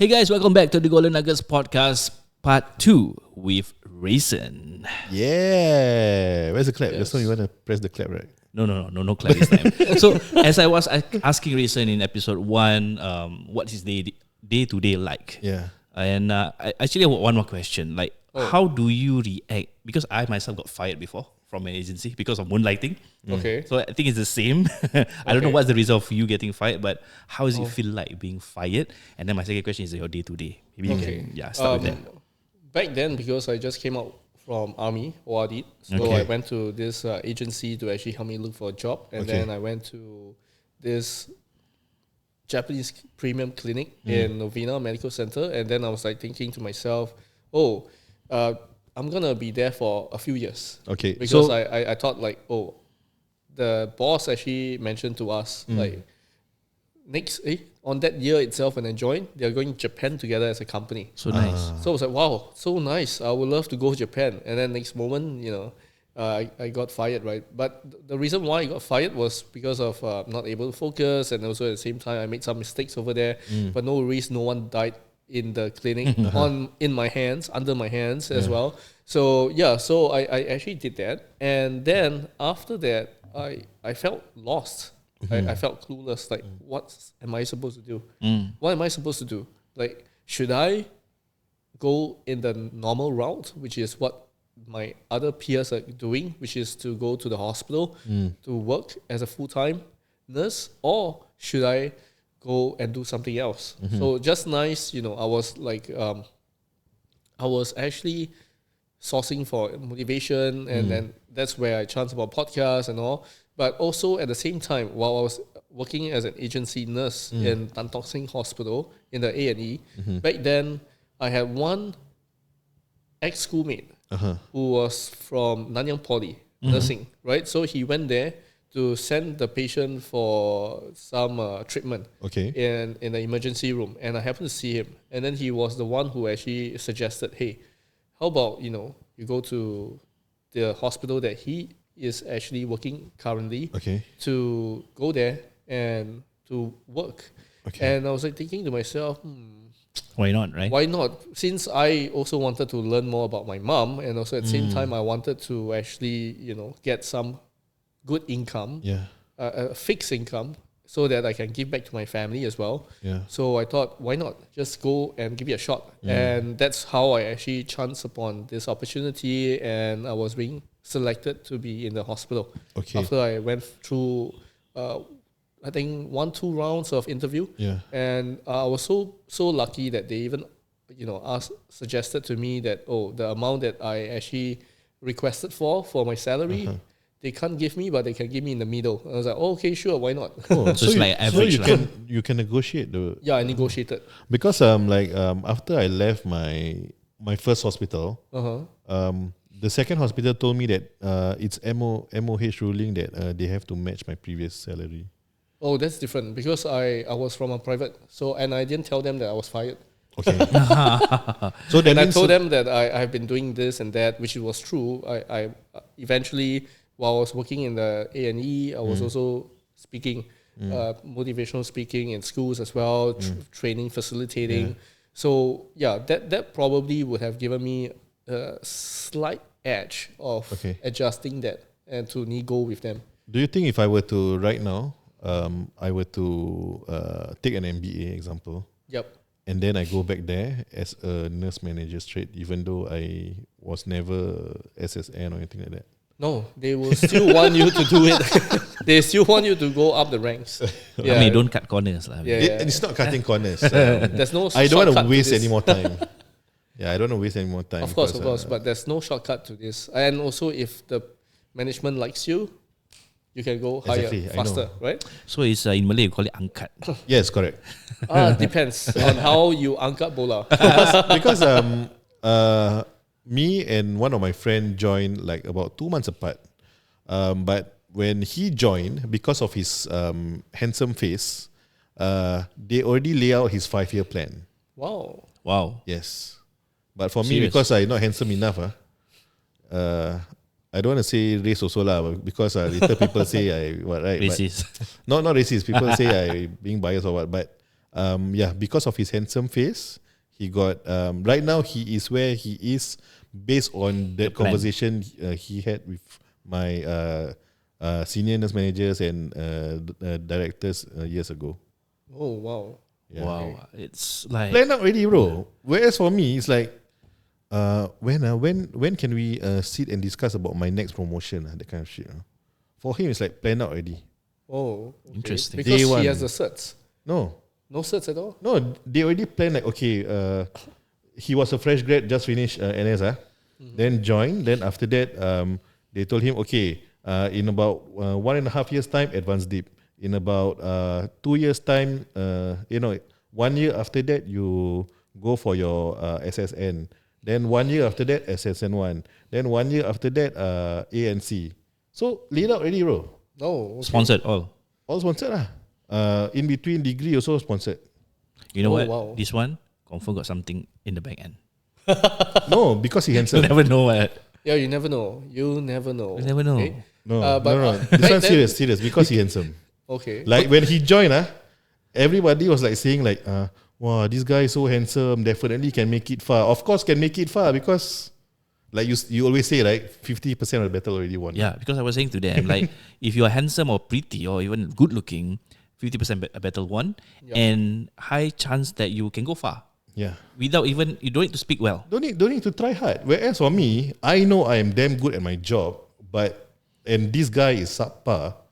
Hey guys, welcome back to the Golden Nuggets podcast part 2 with Rayson. Yeah. Where's the clap? Yes. Just so you want to press the clap, right? No clap this time. So as I was asking Rayson in episode 1, what is day-to-day like? Yeah. And I actually have one more question. Like, how do you react? Because I myself got fired before from an agency because of moonlighting. Okay. So I think it's the same. I don't know what's the reason of you getting fired, but how does it feel like being fired? And then my second question is your day-to-day. Maybe you can start with that. Back then, because I just came out from army, ORD, so I went to this agency to actually help me look for a job. And then I went to this Japanese premium clinic in Novena Medical Center. And then I was like thinking to myself, I'm going to be there for a few years. Okay. Because I thought like, the boss actually mentioned to us like on that year itself when I joined, they're going to Japan together as a company. So nice. So I was like, wow, so nice. I would love to go to Japan. And then next moment, I got fired, right? But the reason why I got fired was because of not able to focus, and also at the same time I made some mistakes over there. But no worries, no one died in the clinic under my hands as well. So so I actually did that. And then after that, I felt lost. I felt clueless. Like, what am I supposed to do? What am I supposed to do? Like, should I go in the normal route, which is what my other peers are doing, which is to go to the hospital to work as a full-time nurse, or should I go and do something else? So just nice, I was like, I was actually sourcing for motivation, and then that's where I chanced about podcasts and all. But also at the same time, while I was working as an agency nurse in Tan Tock Seng Hospital in the A&E, back then I had one ex-schoolmate who was from Nanyang Poly, nursing, right? So he went there to send the patient for some treatment in the emergency room. And I happened to see him. And then he was the one who actually suggested, hey, how about, you go to the hospital that he is actually working currently to go there and to work. And I was like thinking to myself, Why not, right? why not? Since I also wanted to learn more about my mom, and also at the same time I wanted to actually, get some good income, a fixed income, so that I can give back to my family as well. So I thought, why not just go and give it a shot? And that's how I actually chanced upon this opportunity, and I was being selected to be in the hospital. After I went through, I think 1-2 rounds of interview, and I was so lucky that they even, suggested to me that the amount that I actually requested for my salary. They can't give me, but they can give me in the middle. I was like, okay, sure, why not? So it's like average. You can negotiate I negotiated. because after I left my first hospital, the second hospital told me that it's MOH ruling that they have to match my previous salary. Oh, that's different because I was from a private, and I didn't tell them that I was fired. So then I told them that I've been doing this and that, which was true. I eventually, while I was working in the A&E, I was also speaking, motivational speaking in schools as well, training, facilitating. So that probably would have given me a slight edge of adjusting that and to nego with them. Do you think if I were to right now, I were to take an MBA example, and then I go back there as a nurse manager straight, even though I was never SSN or anything like that? No, they will still want you to do it. They still want you to go up the ranks. I mean, don't cut corners. It's not cutting corners. There's no. I don't want to shortcut waste this. any more time. I don't want to waste any more time. Of course, but there's no shortcut to this. And also, if the management likes you, you can go higher, faster, right? So it's in Malay, you call it angkat. Yes, correct. Depends on how you angkat bola. because me and one of my friends joined like about 2 months apart. But when he joined, because of his handsome face, they already lay out his 5-year plan. Wow. Yes. But for me, because I'm not handsome enough, I don't want to say race also lah, because later people say I right? Racist. But not racist. People say I being biased or what. But because of his handsome face, he got right now he is where he is based on that conversation he had with my senior nurse managers and directors years ago. Oh wow. Yeah. Wow, it's like Planned out already, bro. Whereas for me, it's like, when can we sit and discuss about my next promotion? That kind of shit. For him, it's like planned out already. Oh, okay. Interesting. Because Day one. he has the certs. No, No certs at all. no, they already planned like, okay, he was a fresh grad, just finished NS, then joined. Then after that, they told him, okay, in about 1.5 years time, advanced deep. In about 2 years time, 1 year after that, you go for your SSN. Then 1 year after that, SSN1. Then 1 year after that, ANC. So laid out already, bro. No. Okay. sponsored all. All sponsored lah. In between degree also sponsored. You know Oh, what? wow. This one confirm got something in the back end. No, because he You handsome. never know what. Yeah, you never know. You never know. You never know. Okay. No, But, no. This back one then- serious, because he handsome. Okay. Like when he joined, everybody was like saying like, wow, this guy is so handsome, definitely can make it far. Of course can make it far because like you always say, right, 50% of the battle already won. Yeah, because I was saying to them, like, if you are handsome or pretty or even good looking, 50% battle won, and high chance that you can go far Yeah. without even, you don't need to speak well. Don't need to try hard. Whereas for me, I know I am damn good at my job, and this guy is subpar.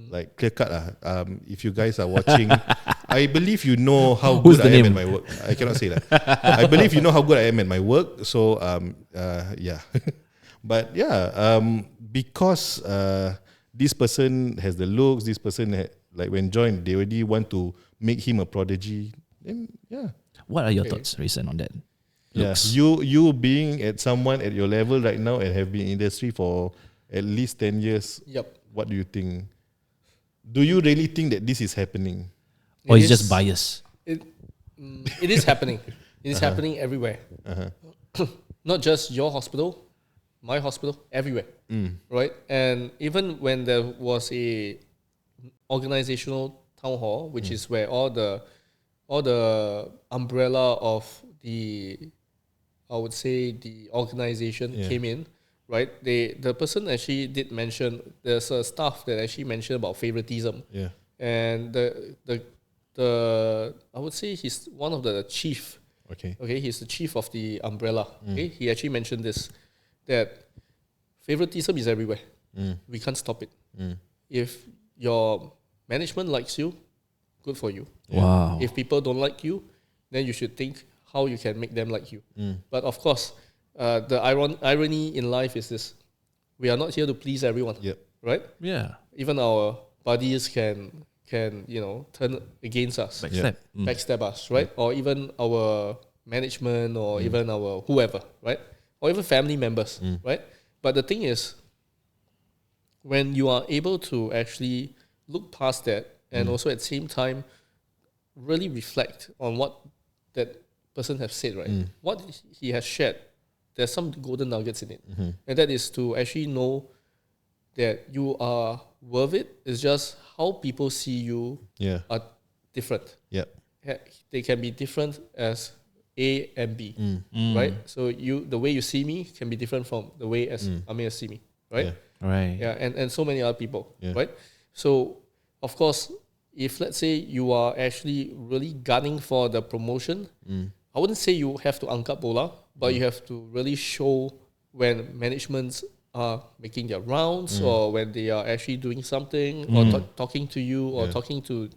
Like clear cut if you guys are watching, I believe you know how Who's good the I am name? at my work. I cannot say that. I believe you know how good I am at my work. So yeah, but yeah, because this person has the looks. This person like when joined, they already want to make him a prodigy. Then yeah. What are your thoughts, Rayson, on that? Looks. Yeah, you being at someone at your level right now and have been in industry for at least 10 years. Yep. What do you think? Do you really think that this is happening? Or It it's just is- bias? It is happening. It is happening everywhere. Not just your hospital, my hospital, everywhere. Right? And even when there was a organizational town hall, which is where all the umbrella of the, I would say, the organization came in. Right? The person actually did mention, there's a staff that actually mentioned about favoritism. Yeah. And the I would say he's one of the chief. Okay. Okay, he's the chief of the umbrella. Okay, he actually mentioned this, that favoritism is everywhere. We can't stop it. If your management likes you, good for you. Wow. If people don't like you, then you should think how you can make them like you. But of course, the irony in life is this: we are not here to please everyone. Yep. Right? Yeah. Even our buddies can turn against us, backstab us, right? Or even our management, or even our whoever, right? Or even family members, right? But the thing is, when you are able to actually look past that and also at the same time really reflect on what that person has said, right? What he has shared, there's some golden nuggets in it. And that is to actually know that you are worth it. It's just how people see you are different. Yep. They can be different as A and B, right? So the way you see me can be different from the way as Amir see me, right? Right. Yeah, and so many other people, Yeah. right? So, of course, if let's say you are actually really gunning for the promotion, I wouldn't say you have to angkat bola, but you have to really show when managements are making their rounds, or when they are actually doing something, or talking to you, or talking to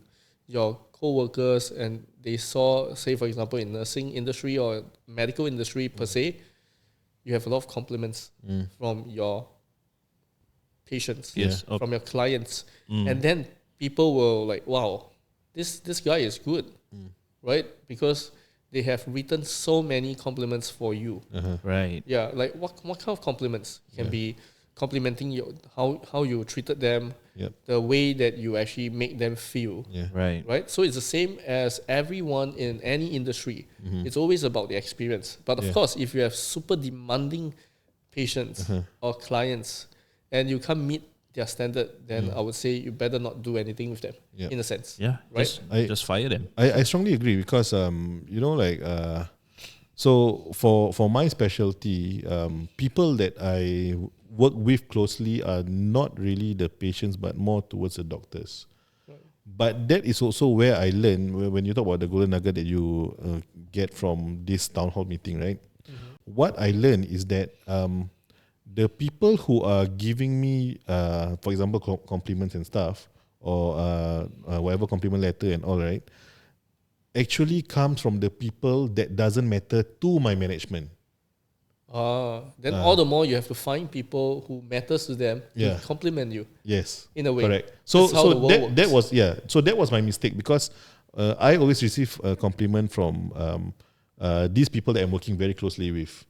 your co-workers, and they saw, say for example, in nursing industry or medical industry per se, you have a lot of compliments from your patients, Yes. from your clients, and then people will like, wow, this guy is good, right? Because they have written so many compliments for you. Right. Yeah, like what kind of compliments can be complimenting you, how you treated them, the way that you actually make them feel. Right. Right? So it's the same as everyone in any industry. It's always about the experience. But of course, if you have super demanding patients or clients and you can't meet standard, then I would say you better not do anything with them. In a sense. Yeah, right. Just fire them. I strongly agree because so for my specialty, people that I work with closely are not really the patients, but more towards the doctors. Right. But that is also where I learn when you talk about the golden nugget that you get from this town hall meeting, right? Mm-hmm. What I learned is that the people who are giving me, for example, compliments and stuff, or whatever compliment letter and all, right, actually comes from the people that doesn't matter to my management. Then all the more you have to find people who matters to them to compliment you. Yes, in a way. Correct. So that was my mistake because I always receive a compliment from these people that I'm working very closely with.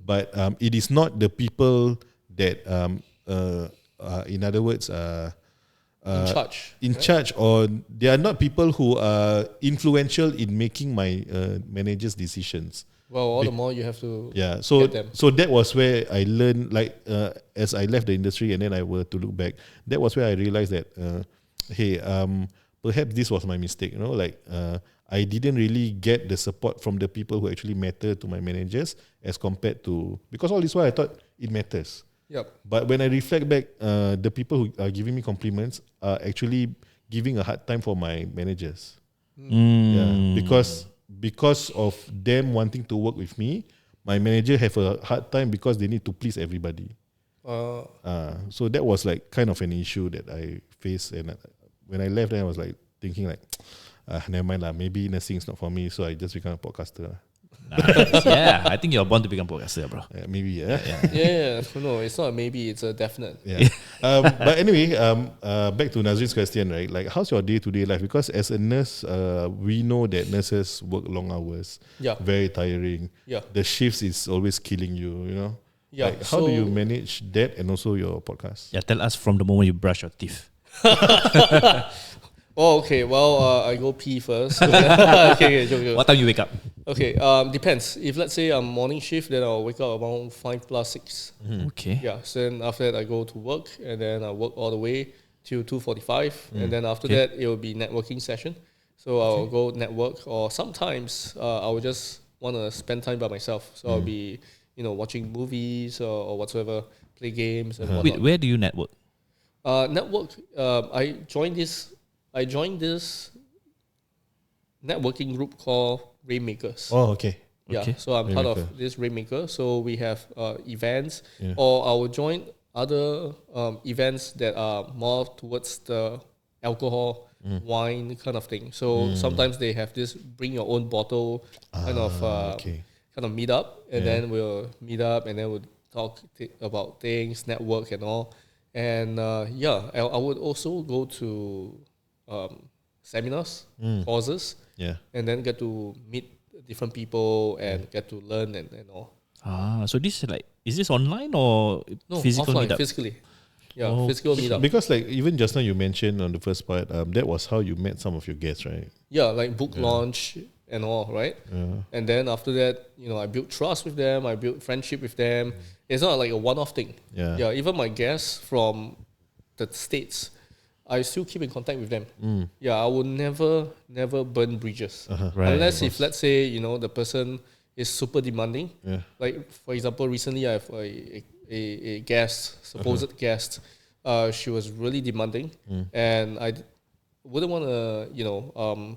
But it is not the people that, in other words, in charge, or they are not people who are influential in making my manager's decisions. Well, all the more you have to so get them. So that was where I learned, like, as I left the industry and then I were to look back, that was where I realized that, hey, perhaps this was my mistake, you know, like, I didn't really get the support from the people who actually matter to my managers as compared to, because all this while I thought it matters. Yep. But when I reflect back, the people who are giving me compliments are actually giving a hard time for my managers. Yeah, because of them wanting to work with me, my manager have a hard time because they need to please everybody. So that was like kind of an issue that I faced, and when I left, then I was like thinking like, never mind lah, maybe nursing is not for me, so I just become a podcaster. Nice. Yeah, I think you're born to become a podcaster, bro. Maybe, No, it's not a maybe, it's a definite. Yeah. But anyway, back to Nazrin's question, right? Like, how's your day-to-day life? Because as a nurse, we know that nurses work long hours. Yeah. Very tiring. Yeah. The shifts is always killing you, you know? Yeah. Like, how do you manage that and also your podcast? Yeah, tell us from the moment you brush your teeth. Oh, okay. Well, I go pee first. Okay, joke. What time you wake up? Okay, depends. If let's say I'm morning shift, then I'll wake up around 5+6. Okay. Yeah. So then after that, I go to work, and then I work all the way till 2:45, and then after that, it will be networking session. So I'll go network, or sometimes I will just want to spend time by myself. So I'll be, watching movies or whatsoever, play games and whatnot. Wait, where do you network? Network. I joined this networking group called Rainmakers. Oh, okay. Yeah, Okay. so I'm part of this Rainmaker. So we have events, or I will join other events that are more towards the alcohol, wine kind of thing. So sometimes they have this bring your own bottle kind of meet up, and then we'll meet up, and then we'll talk about things, network and all. And I would also go to seminars, courses, and then get to meet different people and get to learn and all. So this is this online or physical offline, meetup? physically. Yeah, physical meetup. Because like even just now you mentioned on the first part, that was how you met some of your guests, right? Yeah, like book launch and all, right? Yeah. And then after that, I built trust with them, I built friendship with them. It's not like a one-off thing. Yeah, even my guests from the States, I still keep in contact with them. Yeah, I will never burn bridges. Right. Unless if, let's say, the person is super demanding. Yeah. Like, for example, recently I have a guest, supposed guest. She was really demanding, and I wouldn't want to,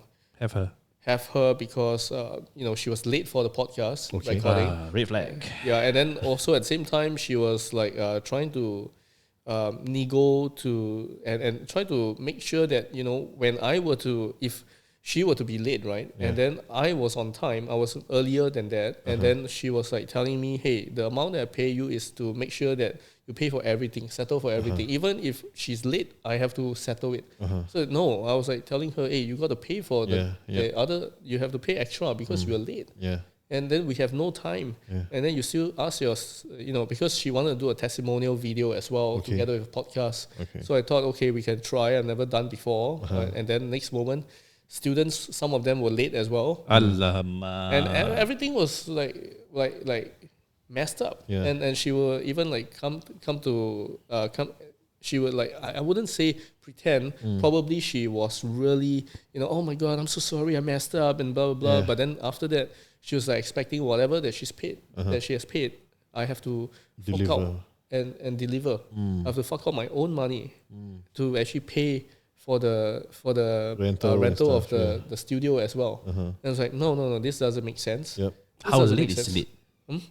have her because she was late for the podcast recording. Red flag. Yeah, and then also at the same time she was like trying to nego to and try to make sure that when if she were to be late, right, and then I was on time, I was earlier than that, and then she was like telling me, hey, the amount that I pay you is to make sure that you pay for everything, settle for everything. Even if she's late, I have to settle it. So no, I was like telling her, hey, you got to pay for the other, you have to pay extra because you are late. Yeah. And then we have no time. Yeah. And then you still ask because she wanted to do a testimonial video as well together with a podcast. Okay. So I thought, okay, we can try. I've never done before. And then next moment, students, some of them were late as well. Alamak. And everything was like messed up. Yeah. And she will even like come. she would like, I wouldn't say pretend. Probably she was really, oh my God, I'm so sorry, I messed up and blah, blah, blah. But then after that, she was like expecting whatever that she's paid, that she has paid. I have to fork out and deliver. I have to fork out my own money to actually pay for the rental of the studio as well. And I was like, no, this doesn't make sense. Yep. How late is it?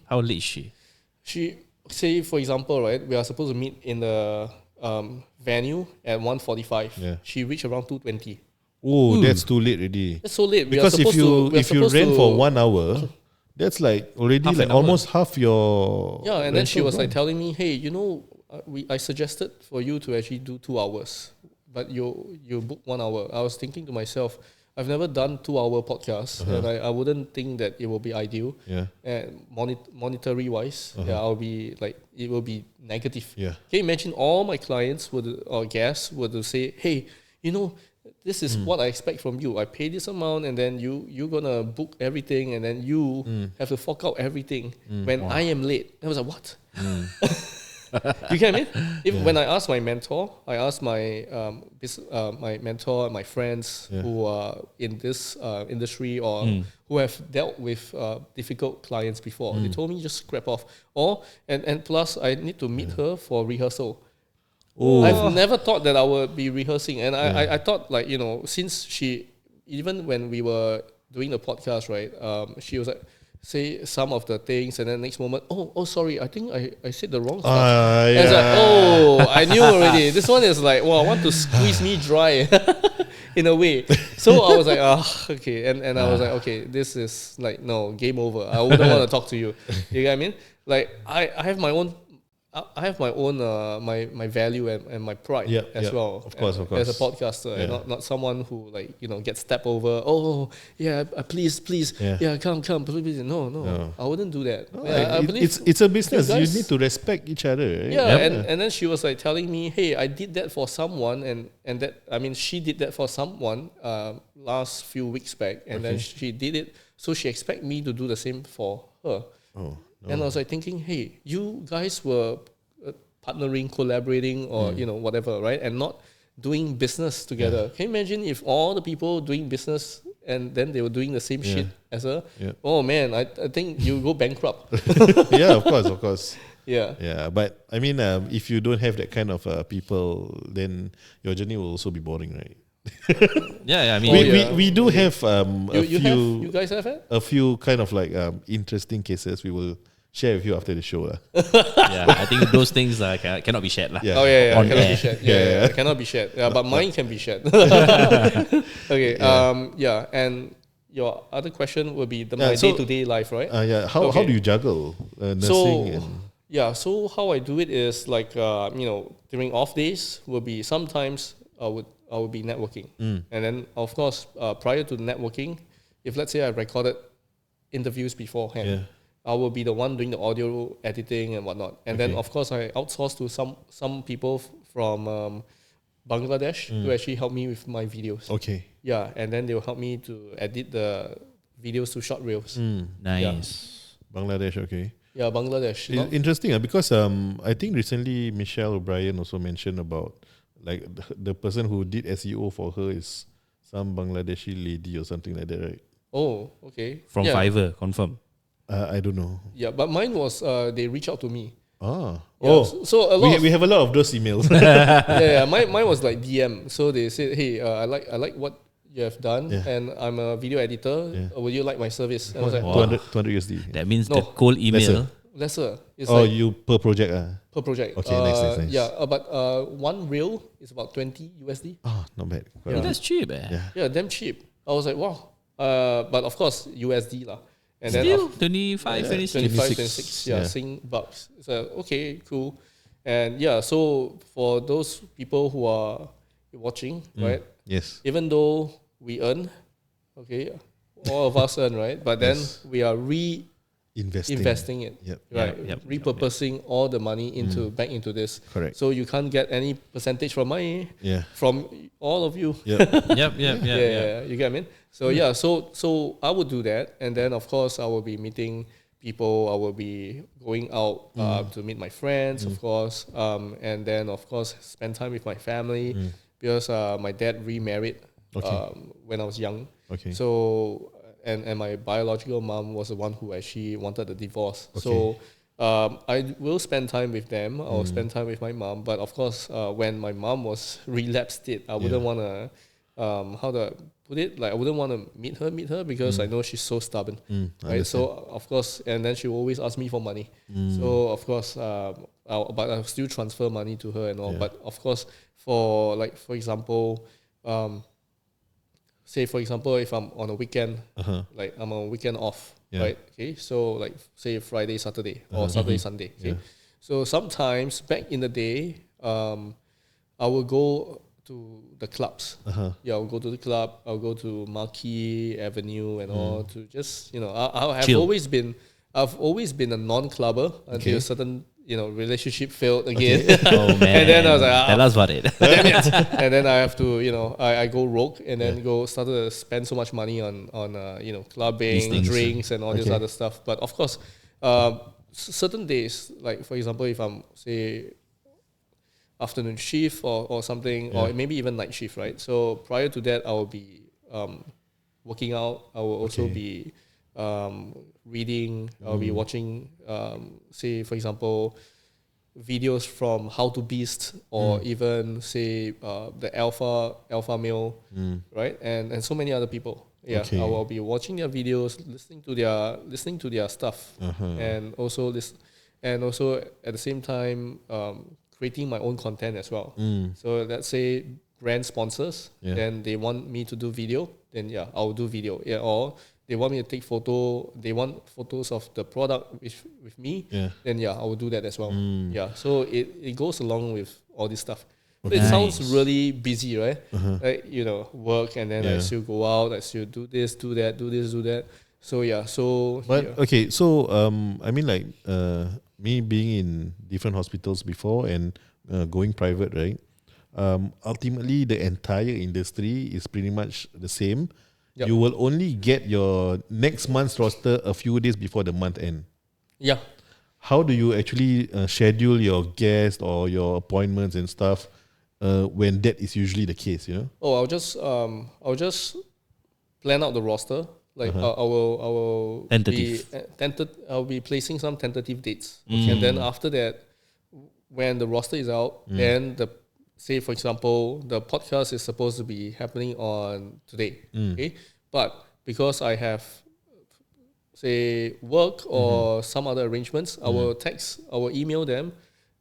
How late is she? She, say for example, right, we are supposed to meet in the venue at 1:45. Yeah. She reached around 2:20. Oh, that's too late already. That's so late. Because if you rent for 1 hour, that's like already like almost half your and then she was like telling me, hey, I suggested for you to actually do 2 hours, but you booked 1 hour. I was thinking to myself, I've never done 2-hour podcasts, and I wouldn't think that it will be ideal. Yeah. And monetary wise, I'll be like, it will be negative. Yeah. Can you imagine all my clients or guests would say, hey, this is what I expect from you. I pay this amount, and then you're gonna book everything, and then you have to fork out everything when I am late. I was like, what? You get me? When I asked my mentor, I asked my my mentor, my friends who are in this industry or who have dealt with difficult clients before, they told me just scrap off. And plus, I need to meet her for rehearsal. I've never thought that I would be rehearsing, and I thought like since even when we were doing the podcast, right? She was like, say some of the things, and then next moment, oh sorry, I think I said the wrong stuff. And it's like, I knew already. This one is like, I want to squeeze me dry in a way. So I was like, okay, and I was like, okay, this is like, no, game over. I wouldn't want to talk to you. You get what I mean? Like I have my own. I have my own my value and my pride as well. Of course. As a podcaster, and not someone who gets stepped over. Please, come, please. No. I wouldn't do that. I believe it's a business. You need to respect each other. Right? And then she was like telling me, hey, I did that for someone, and that she did that for someone last few weeks back, and then she did it, so she expect me to do the same for her. No. And I was like thinking, hey, you guys were partnering, collaborating, or whatever, right? And not doing business together. Can you imagine if all the people doing business and then they were doing the same shit as her? Oh man, I think you go bankrupt. Of course. Yeah. But I mean, if you don't have that kind of people, then your journey will also be boring, right? I mean, we do have you guys have it? a few kind of like interesting cases we will share with you after the show. I think those things cannot be shared. Cannot be shared. Cannot be shared. But mine can be shared. Okay. And your other question will be my day-to-day life, right? How do you juggle nursing so how I do it is like during off days will be sometimes I would be networking. And then, of course, prior to networking, if let's say I recorded interviews beforehand, I will be the one doing the audio editing and whatnot. And then, of course, I outsource to some people from Bangladesh to actually help me with my videos. Okay. Yeah, and then they will help me to edit the videos to short reels. Nice. Bangladesh, okay. Yeah, Bangladesh. Interesting because I think recently Michelle O'Brien also mentioned about like the person who did SEO for her is some Bangladeshi lady or something like that, right? Oh, okay. From Fiverr, confirm. I don't know. Yeah, but mine was they reach out to me. So a lot we have a lot of those emails. Mine was like DM. So they said, hey, I like what you have done, and I'm a video editor. Would you like my service? And I was like, 200 USD. That means the cold email. Lesser. It's you per project? Per project. Okay, nice. Yeah, but one reel is about 20 USD. Not bad. That's cheap, Yeah, damn cheap. I was like, wow. But of course, USD lah. And still 25, 26. Sing bucks. So okay, cool. And so for those people who are watching, right? Yes. Even though we earn, all of us earn, right? But then we are investing it, repurposing all the money back into this. Correct. So you can't get any percentage from from all of you. You get what I mean? So so I would do that, and then of course I will be meeting people. I will be going out to meet my friends, of course, and then of course spend time with my family because my dad remarried when I was young. Okay. So and my biological mom was the one who actually wanted the divorce. Okay. So I will spend time with them. I'll spend time with my mom. But of course, when my mom was relapsed state, I wouldn't want to, how to put it? Like I wouldn't want to meet her because I know she's so stubborn. Right. So of course, and then she will always ask me for money. So of course, but I'll still transfer money to her and all. Yeah. But of course, for example, say for example, if I'm on a weekend, like I'm on a weekend off, right? Okay, so like say Friday, Saturday, or Saturday, Sunday. Okay, so sometimes back in the day, I will go to the clubs. Yeah, I'll go to the club. I'll go to Marquee Avenue and all to just I've always been a non-clubber until a certain relationship failed again. Oh man! And then I was like, tell us about it. damn it. And then I have to, I go rogue and then started to spend so much money on clubbing, drinks and all this other stuff. But of course, certain days, like for example, if I'm say afternoon shift or something, or maybe even night shift, right? So prior to that, I will be working out. I will also be reading. I'll be watching, say for example, videos from How to Beast or even say the alpha male, right? And so many other people. Yeah, I will be watching their videos, listening to their stuff, and also at the same time creating my own content as well. So let's say brand sponsors, then they want me to do video, then I'll do video. Yeah, or they want me to take they want photos of the product with me, then I will do that as well. Yeah, so it goes along with all this stuff. It sounds really busy, right? Like, work and then I still go out, I still do this, do that, do this, do that. So okay, so I mean like me being in different hospitals before and going private, right? Ultimately the entire industry is pretty much the same. You will only get your next month's roster a few days before the month end. Yeah. How do you actually schedule your guests or your appointments and stuff when that is usually the case? I'll just plan out the roster. Like I will I'll be placing some tentative dates, and then after that, when the roster is out, then say for example the podcast is supposed to be happening on today, okay, but because I have say work or some other arrangements, I will email them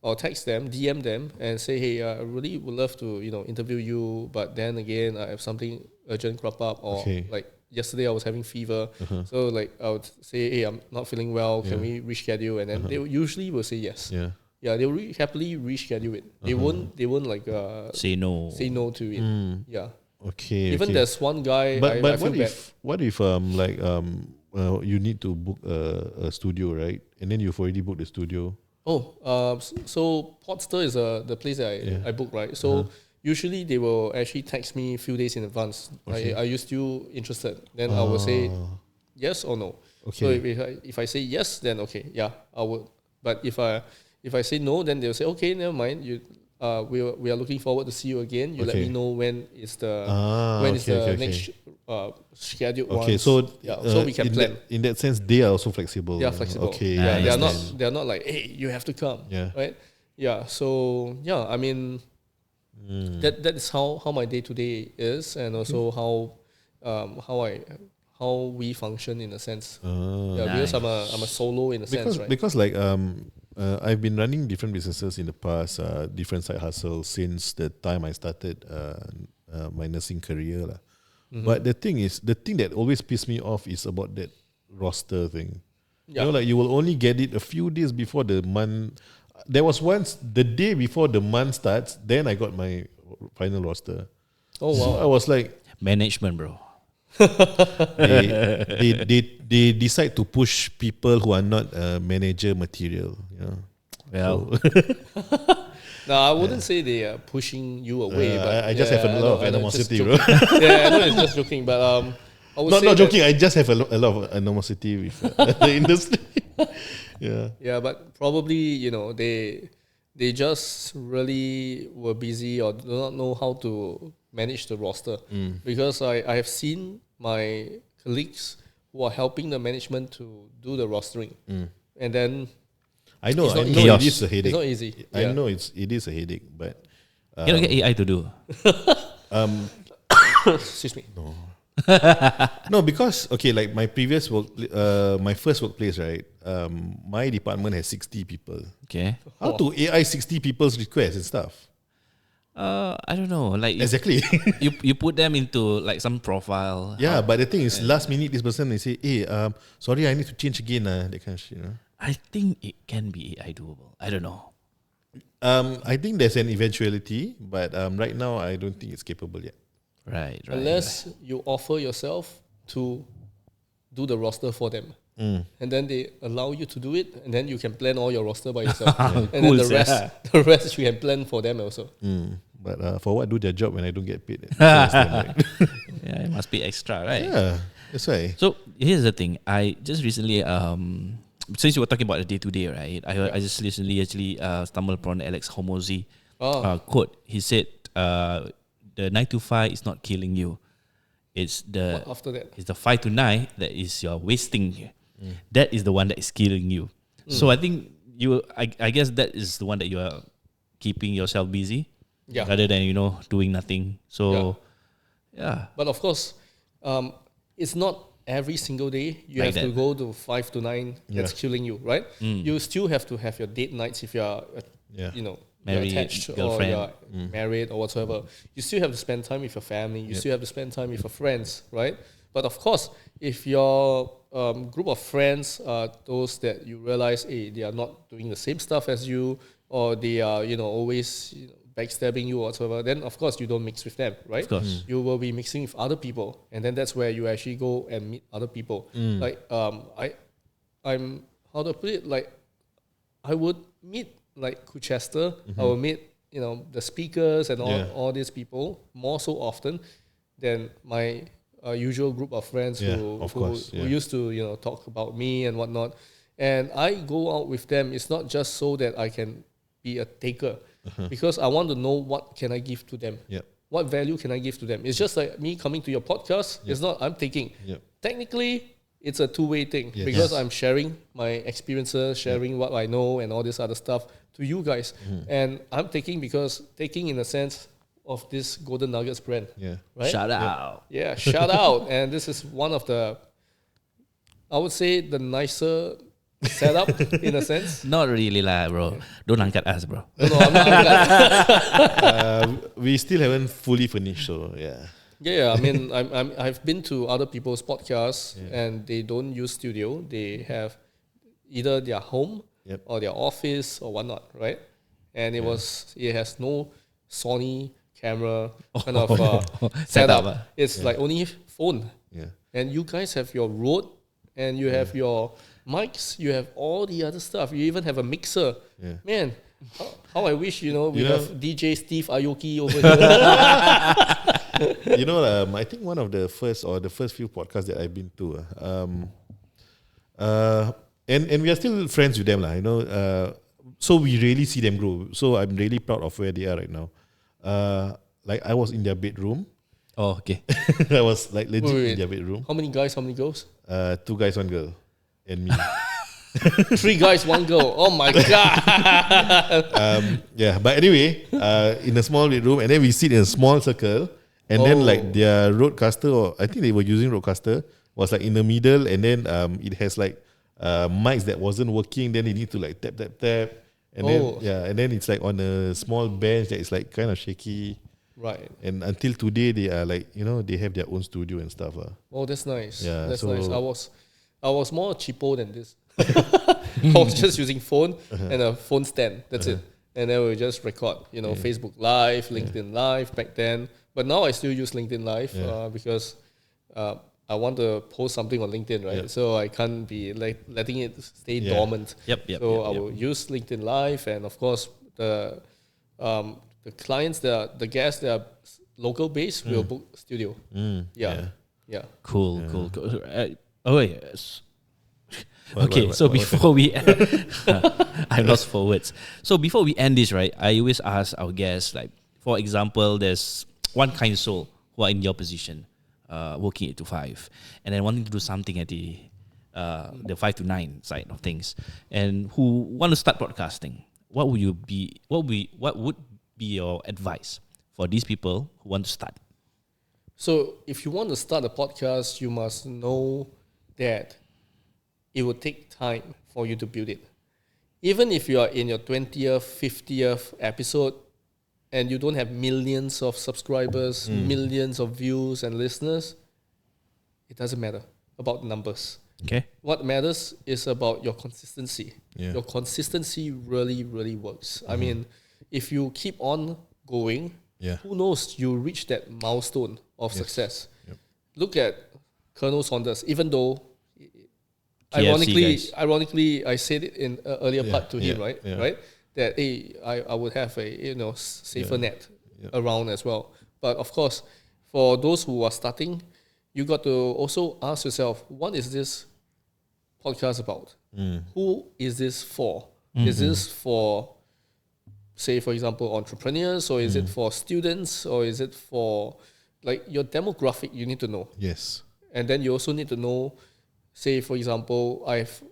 or text them, DM them, and say, hey, I really would love to interview you, but then again I have something urgent crop up, or like yesterday I was having fever, so like I would say, hey, I'm not feeling well, can we reschedule? And then they usually will say yes. Yeah, they will happily reschedule it. They won't like say no to it. Yeah. Okay. Even there's one guy. But what if you need to book a studio, right? And then you've already booked the studio. So Podster is the place that I book, right? So usually they will actually text me a few days in advance. Are you still interested? Then I will say yes or no. So if I say yes, then okay, I would. But if I say no, then they'll say okay, never mind. We are looking forward to see you again. You let me know when is the next scheduled one. Okay, so so we can plan. In that sense, they are also flexible. They are flexible. Okay, they are not like, hey, you have to come. Right. Yeah. So I mean, that is how my day to day is, and also how we function in a sense. Because I'm a solo in a sense, right? Because like I've been running different businesses in the past, different side hustles since the time I started my nursing career lah. But the thing that always pisses me off is about that roster thing. Like you will only get it a few days before the month. There was once the day before the month starts, then I got my final roster. Oh wow! So I was like, management, bro. they decide to push people who are not manager material. Well, no, I wouldn't say they are pushing you away. But I just have a lot of animosity, bro. I know it's just joking, but I would not joking. I just have a lot of animosity with the industry. Yeah, but probably, they just really were busy or do not know how to manage the roster. Because I have seen my colleagues who are helping the management to do the rostering. And then I know it is a headache. It's not easy. I know it is a headache, but You don't get AI to do. Excuse me. No, because like my previous work, my first workplace, right? My department has 60 people. Okay. How to AI 60 people's requests and stuff? I don't know. Like Exactly. you put them into like some profile. Yeah, but the thing is, last minute this person they say, "Hey, sorry, I need to change again." That kind of shit. I think it can be AI doable. I don't know. I think there's an eventuality, but right now I don't think it's capable yet. Right. Unless you offer yourself to do the roster for them. And then they allow you to do it, and then you can plan all your roster by yourself. And Cool, then the rest you can plan for them also. But for what do their job when I don't get paid? Yeah, it must be extra, right? Yeah, that's why. So here's the thing. I just recently, since you were talking about the day to day, right? I just recently actually stumbled upon Alex Hormozy quote. He said, "The 9 to 5 is not killing you. It's the after that. It's the 5 to 9 that is you're wasting. That is the one that is killing you." So I think I guess that is the one that you are keeping yourself busy, rather than doing nothing. So yeah. But of course, it's not every single day you Like have to that. go to 5 to 9. That's killing you, right? You still have to have your date nights if you are, you're Married, attached girlfriend. or you're married or whatsoever. You still have to spend time with your family. You still have to spend time with your friends, right? But of course, if your group of friends are those that you realize, hey, they are not doing the same stuff as you, or they are, always backstabbing you or whatsoever, then of course you don't mix with them, right? Of course. You will be mixing with other people, and then that's where you actually go and meet other people. Like I'm how to put it, like I would meet like Kuchester, I will meet the speakers and all these people more so often than my usual group of friends who used to talk about me and whatnot. And I go out with them. It's not just so that I can be a taker, because I want to know what can I give to them. What value can I give to them? It's just like me coming to your podcast. It's not I'm taking. Technically, it's a two-way thing, because I'm sharing my experiences, sharing what I know and all this other stuff to you guys. And I'm taking because taking in a sense of this Golden Nuggets brand. Right? Shout out. Yeah, shout out. And this is one of the, I would say, the nicer setup in a sense. Not really lah, bro. Don't angkat us, bro. No, I'm not. We still haven't fully finished, so yeah. Yeah, I mean, I've been to other people's podcasts and they don't use studio. They have either their home or their office or whatnot, right? And it has no Sony camera kind of setup. It's like only phone. And you guys have your Rode and you have your mics. You have all the other stuff. You even have a mixer. Man, how I wish we have DJ Steve Aoki over here. I think one of the first few podcasts that I've been to, and we are still friends with them, so we really see them grow. So I'm really proud of where they are right now. Like I was in their bedroom. Oh, okay. I was like legit in their bedroom. How many guys? How many girls? 2 guys, 1 girl, and me. 3 guys, 1 girl. Oh my god. But anyway, in a small bedroom, and then we sit in a small circle. And then like their roadcaster, or I think they were using roadcaster, was like in the middle, and then it has like mics that wasn't working. Then they need to like tap, and then it's like on a small bench that is like kind of shaky. Right. And until today, they are like they have their own studio and stuff. Oh, that's nice. Yeah, that's so nice. I was more cheapo than this. I was just using phone and a phone stand. That's it. And then we just record, Facebook Live, LinkedIn Live back then. But now I still use LinkedIn Live because I want to post something on LinkedIn, right? So I can't be like letting it stay dormant. I will use LinkedIn Live, and of course the clients, the guests that are local based will book studio. Cool. Oh wait, Okay, so before we I lost for words. So before we end this, right, I always ask our guests, like, for example, there's one kind soul who are in your position, working 8 to 5, and then wanting to do something at the 5 to 9 side of things, and who want to start podcasting. What would be your advice for these people who want to start? So if you want to start a podcast, you must know that it will take time for you to build it. Even if you are in your 20th, 50th episode and you don't have millions of subscribers, millions of views and listeners, it doesn't matter about the numbers. Okay. What matters is about your consistency. Yeah. Your consistency really, really works. I mean, if you keep on going, who knows, you reach that milestone of success. Yep. Look at Colonel Saunders, even though KFC ironically, I said it in an earlier part to him, right? Yeah. Right? That I would have a safer net around as well. But of course, for those who are starting, you got to also ask yourself, what is this podcast about? Who is this for? Is this for, say, for example, entrepreneurs, or is it for students, or is it for, like, your demographic? You need to know. Yes. And then you also need to know, say, for example, I've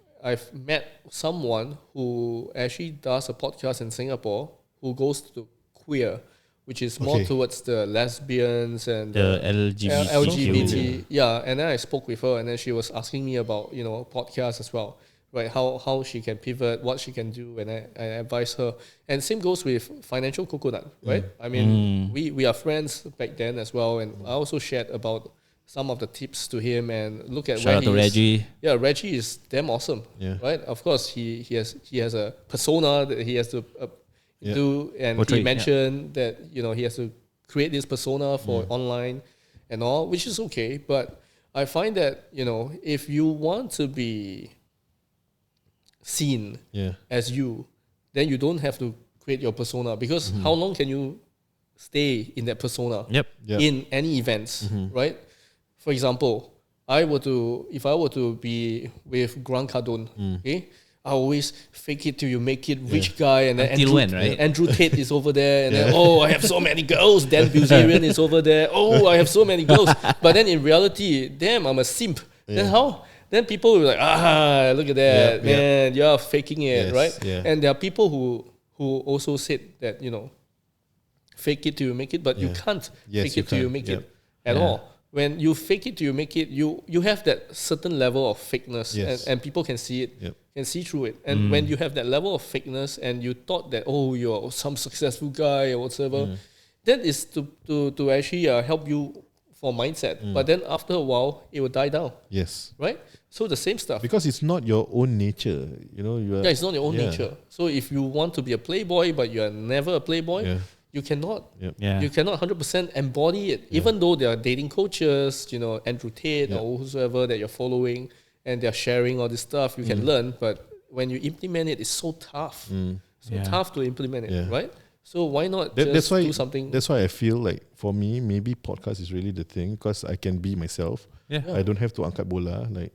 met someone who actually does a podcast in Singapore who goes to queer, which is more towards the lesbians and the LGBT. Yeah, and then I spoke with her, and then she was asking me about podcasts as well, right? How she can pivot, what she can do, and I advise her. And same goes with Financial Coconut, right? I mean, we are friends back then as well, and I also shared about some of the tips to him, and look at Shout out to Reggie. Yeah, Reggie is damn awesome, right? Of course, he has a persona that he has to do, and portray, he mentioned that he has to create this persona for online and all, which is okay. But I find that if you want to be seen as you, then you don't have to create your persona, because how long can you stay in that persona in any events, right? For example, if I were to be with Cardone, okay, I always fake it till you make it, rich guy, and then Andrew Tate is over there, and then I have so many girls. Dan Bilzerian is over there. Oh, I have so many girls. But then in reality, damn, I'm a simp. Then how? Then people will be like, look at that, man, you're faking it, right? Yeah. And there are people who also said that fake it till you make it, but you can't fake it till you make it at all. When you fake it till you make it, you have that certain level of fakeness, and people can see it, can see through it. And when you have that level of fakeness, and you thought that you're some successful guy or whatever, that is to actually help you for mindset. But then after a while, it will die down. Yes. Right. So the same stuff, because it's not your own nature. It's not your own nature. So if you want to be a playboy, but you are never a playboy. You cannot, you cannot 100% embody it. Even though there are dating coaches, Andrew Tate or whosoever that you're following, and they're sharing all this stuff, you can learn. But when you implement it, it's so tough, tough to implement it, right? So why not do something? That's why I feel like, for me, maybe podcast is really the thing, because I can be myself. I don't have to angkat bola like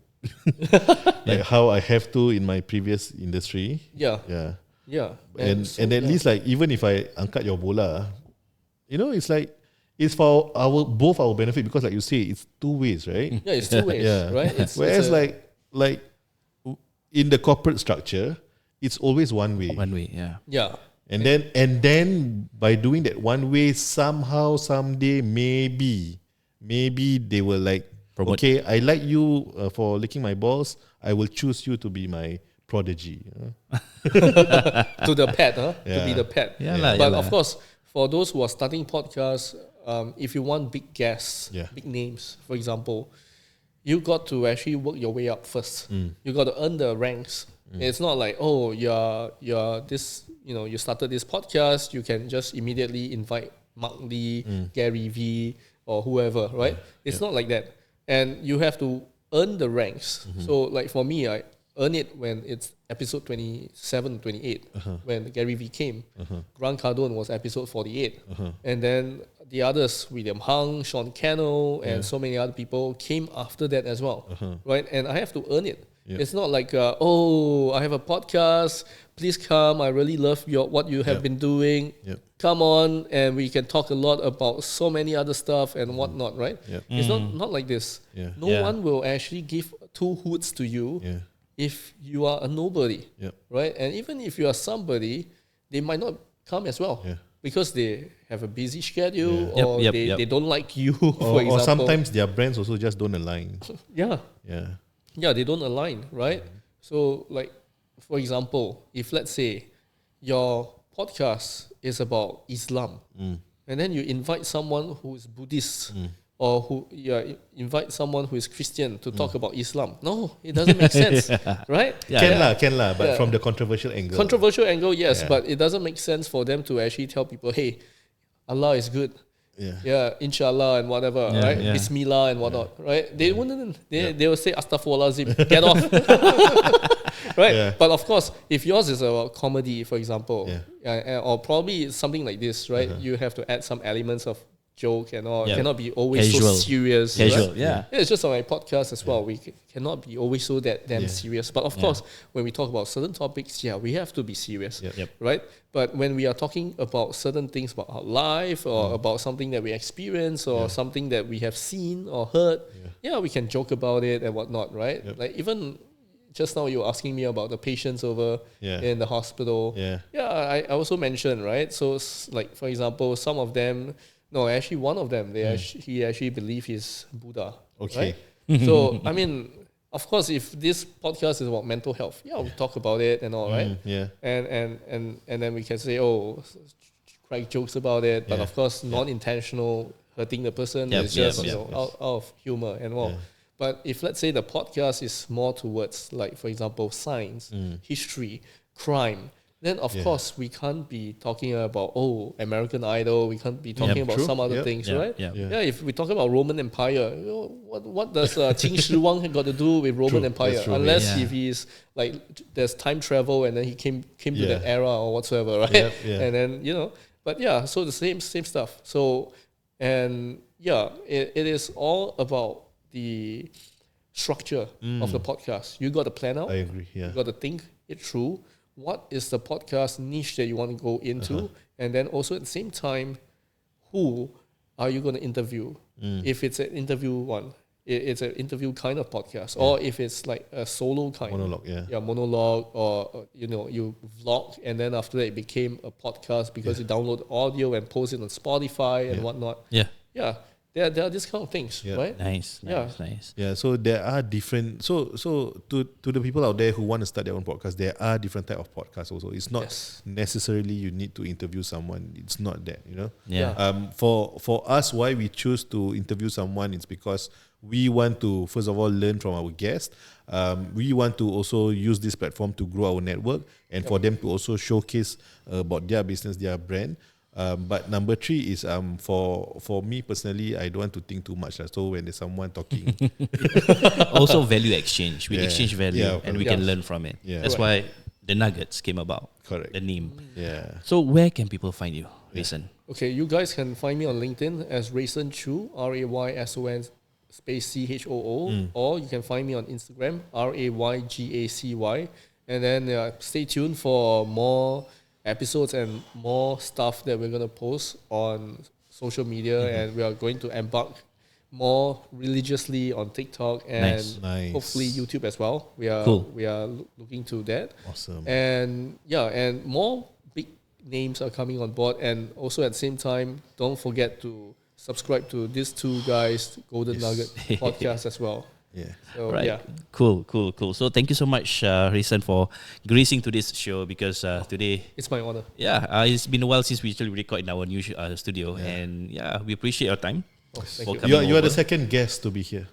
how I have to in my previous industry. And at least, like, even if I angkat your bola, it's like, it's for both our benefit, because like you say, it's two ways, right? Yeah, it's two ways, right? Whereas like in the corporate structure, it's always one way. One way, yeah. And then by doing that one way, somehow, someday, maybe they will like, promote. Okay, I like you for licking my balls, I will choose you to be my prodigy. To the pet, to be the pet. But of course, for those who are starting podcasts, if you want big guests, big names, for example, you got to actually work your way up first. You got to earn the ranks. It's not like, you're this, you started this podcast, you can just immediately invite Mark Lee, Gary V, or whoever, right? It's not like that. And you have to earn the ranks. So like for me, I earn it when it's episode 27, 28, when Gary V came. Cardone was episode 48. And then the others, William Hung, Sean Cannell, and so many other people came after that as well, right? And I have to earn it. It's not like, oh, I have a podcast. Please come. I really love what you have been doing. Come on, and we can talk a lot about so many other stuff and whatnot, right? It's not like this. No one will actually give two hoots to you if you are a nobody, right? And even if you are somebody, they might not come as well because they have a busy schedule or they don't like you, for example. Or sometimes their brands also just don't align. Yeah, they don't align, right? So, like, for example, if let's say your podcast is about Islam, and then you invite someone who is Buddhist, or who invite someone who is Christian to talk about Islam. No, it doesn't make sense, right? Can lah, but from the controversial angle. Controversial angle, yes, but it doesn't make sense for them to actually tell people, hey, Allah is good. Inshallah and whatever, right? Bismillah and whatnot, right? They wouldn't. They will say Astaghfirullahalazim, get off, right? But of course, if yours is about comedy, for example, or probably something like this, right? You have to add some elements of joke and all. Cannot be always so serious. Casual, right? It's just on my podcast as well. We cannot be always so damn serious. But of course, when we talk about certain topics, we have to be serious, right? But when we are talking about certain things about our life or about something that we experience or something that we have seen or heard, we can joke about it and whatnot, right? Like even just now you were asking me about the patients over in the hospital. I also mentioned, right? So like, for example, some of them, no, actually one of them, he actually believes he's Buddha. Okay. Right? So, I mean, of course, if this podcast is about mental health, we'll talk about it and all, right? And then we can say, crack jokes about it, but of course, non-intentional hurting the person is just out of humor and all. But if let's say the podcast is more towards, like, for example, science, history, crime, then of course we can't be talking about American Idol. We can't be talking about some other things, right? If we talk about Roman Empire, what does Qin Shi Huang got to do with Roman Empire? Unless if he's like there's time travel and then he came to that era or whatsoever, right? And then but so the same stuff. So and it is all about the structure of the podcast. You got to plan out. I agree. You got to think it through. What is the podcast niche that you want to go into? And then also at the same time, who are you going to interview? If it's an interview one, it's an interview kind of podcast. Or if it's like a solo kind. Monologue, monologue, or you vlog and then after that it became a podcast because you download audio and post it on Spotify and whatnot. There are these kind of things, right? Nice. Yeah, so there are different. So to the people out there who want to start their own podcast, there are different type of podcasts also. It's not necessarily you need to interview someone. It's not that, For us, why we choose to interview someone, it's because we want to first of all learn from our guests. We want to also use this platform to grow our network and for them to also showcase about their business, their brand. But number 3 is for me personally, I don't want to think too much. So when there's someone talking, also value exchange. We exchange value and we can learn from it. That's why the nuggets came about. Correct. The name. So where can people find you, Rayson? Okay, you guys can find me on LinkedIn as Rayson Choo, RAYSON space CHOO, or you can find me on Instagram, RAYGACY, and then stay tuned for more episodes and more stuff that we're going to post on social media, and we are going to embark more religiously on TikTok and hopefully YouTube as well. We are looking to that. Awesome. And and more big names are coming on board, and also at the same time, don't forget to subscribe to these two guys Golden Nugget podcast as well. So, Cool. So thank you so much, Rayson, for gracing to this show because today it's my honor. It's been a while since we actually record in our new studio, and we appreciate your time. Thank you. You are the second guest to be here.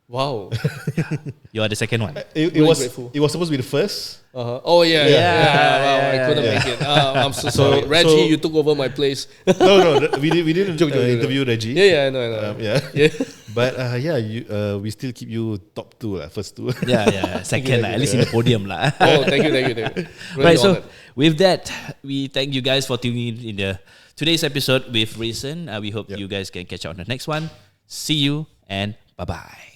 Wow. You are the second one. It was supposed to be the first. Wow, I couldn't make it. I'm so sorry. Reggie, you took over my place. No, we didn't interview Reggie. I know. But we still keep you top 2 first 2. Second at least in the podium Thank you. Really right, so with that, we thank you guys for tuning in the today's episode with Rayson. We hope you guys can catch up on the next one. See you and bye-bye.